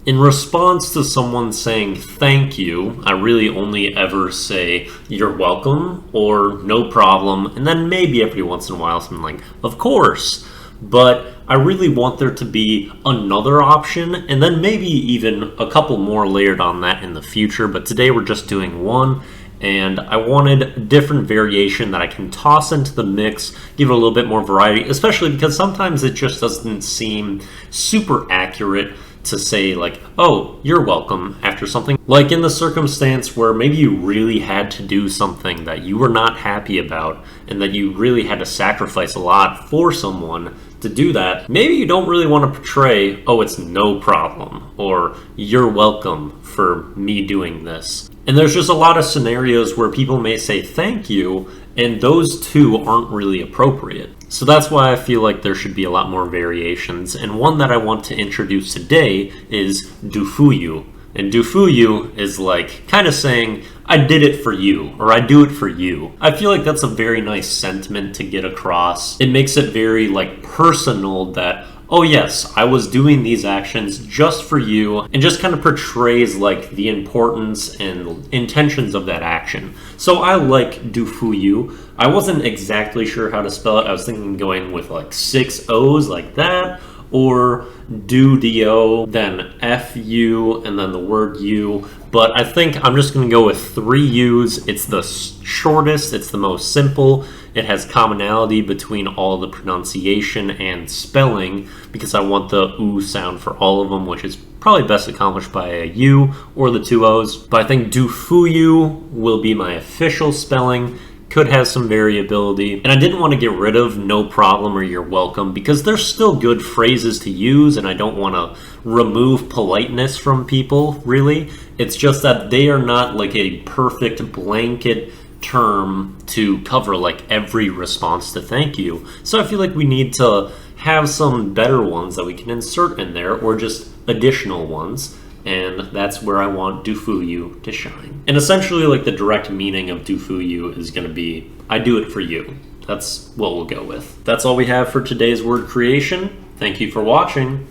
In response to someone saying thank you, I really only ever say you're welcome or no problem, and then maybe every once in a while something like of course. But I really want there to be another option, and then maybe even a couple more layered on that in the future. But today we're just doing one, and I wanted a different variation that I can toss into the mix, give it a little bit more variety, especially because sometimes it just doesn't seem super accurate to say like, oh, you're welcome after something. Like in the circumstance where maybe you really had to do something that you were not happy about and that you really had to sacrifice a lot for someone to do that, maybe you don't really want to portray, oh, it's no problem, or you're welcome for me doing this. And there's just a lot of scenarios where people may say thank you, and those two aren't really appropriate. So that's why I feel like there should be a lot more variations. And one that I want to introduce today is Dufuyu. And Dufuyu is like kind of saying, I did it for you, or I do it for you. I feel like that's a very nice sentiment to get across. It makes it very like personal that, oh yes, I was doing these actions just for you, and just kind of portrays like the importance and intentions of that action. So I like Dufuyu. I wasn't exactly sure how to spell it. I was thinking going with like 6 O's like that, or do the O, then F-U, and then the word U. But I think I'm just going to go with 3 U's. It's the shortest, it's the most simple. It has commonality between all the pronunciation and spelling because I want the oo sound for all of them, which is probably best accomplished by a U or the 2 O's. But I think Dufuyu will be my official spelling. Could have some variability. And I didn't want to get rid of no problem or you're welcome because they're still good phrases to use, and I don't want to remove politeness from people, really. It's just that they are not like a perfect blanket term to cover like every response to thank you. So I feel like we need to have some better ones that we can insert in there, or just additional ones. And that's where I want Dufuyu to shine. And essentially, like the direct meaning of Dufuyu is going to be, I do it for you. That's what we'll go with. That's all we have for today's word creation. Thank you for watching.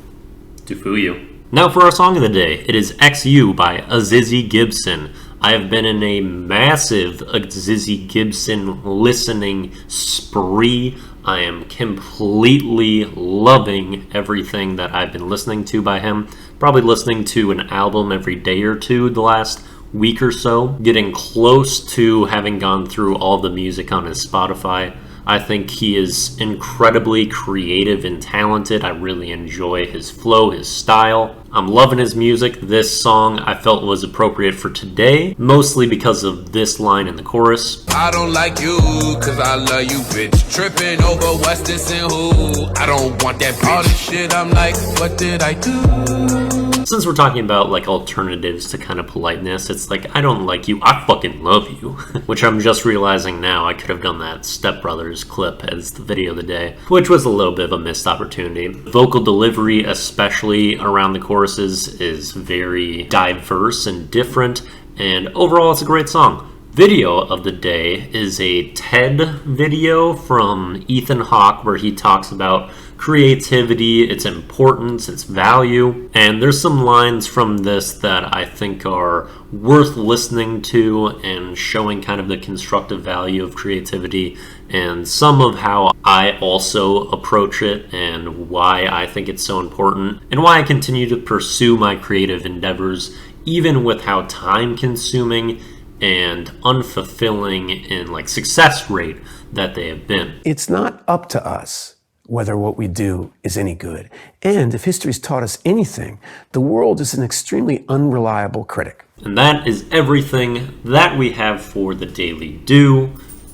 Dufuyu. Now for our song of the day. It is XU by Azizi Gibson. I have been in a massive Azizi Gibson listening spree. I am completely loving everything that I've been listening to by him. Probably listening to an album every day or two the last week or so. Getting close to having gone through all the music on his Spotify. I think he is incredibly creative and talented. I really enjoy his flow, his style. I'm loving his music. This song I felt was appropriate for today, mostly because of this line in the chorus. I don't like you, cause I love you, bitch. Tripping over what's this and who. I don't want that bitch. All this shit, I'm like, what did I do? Since we're talking about like alternatives to kind of politeness, it's like, I don't like you, I fucking love you. Which I'm just realizing now I could have done that Step Brothers clip as the video of the day, which was a little bit of a missed opportunity. Vocal delivery, especially around the choruses, is very diverse and different, and overall it's a great song. Video of the day is a TED video from Ethan Hawke where he talks about creativity, its importance, its value, and there's some lines from this that I think are worth listening to and showing kind of the constructive value of creativity and some of how I also approach it and why I think it's so important and why I continue to pursue my creative endeavors even with how time-consuming and unfulfilling and like success rate that they have been. It's not up to us whether what we do is any good. And if history's taught us anything, the world is an extremely unreliable critic. And that is everything that we have for the Daily Do.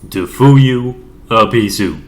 Dufuyu, Abisu.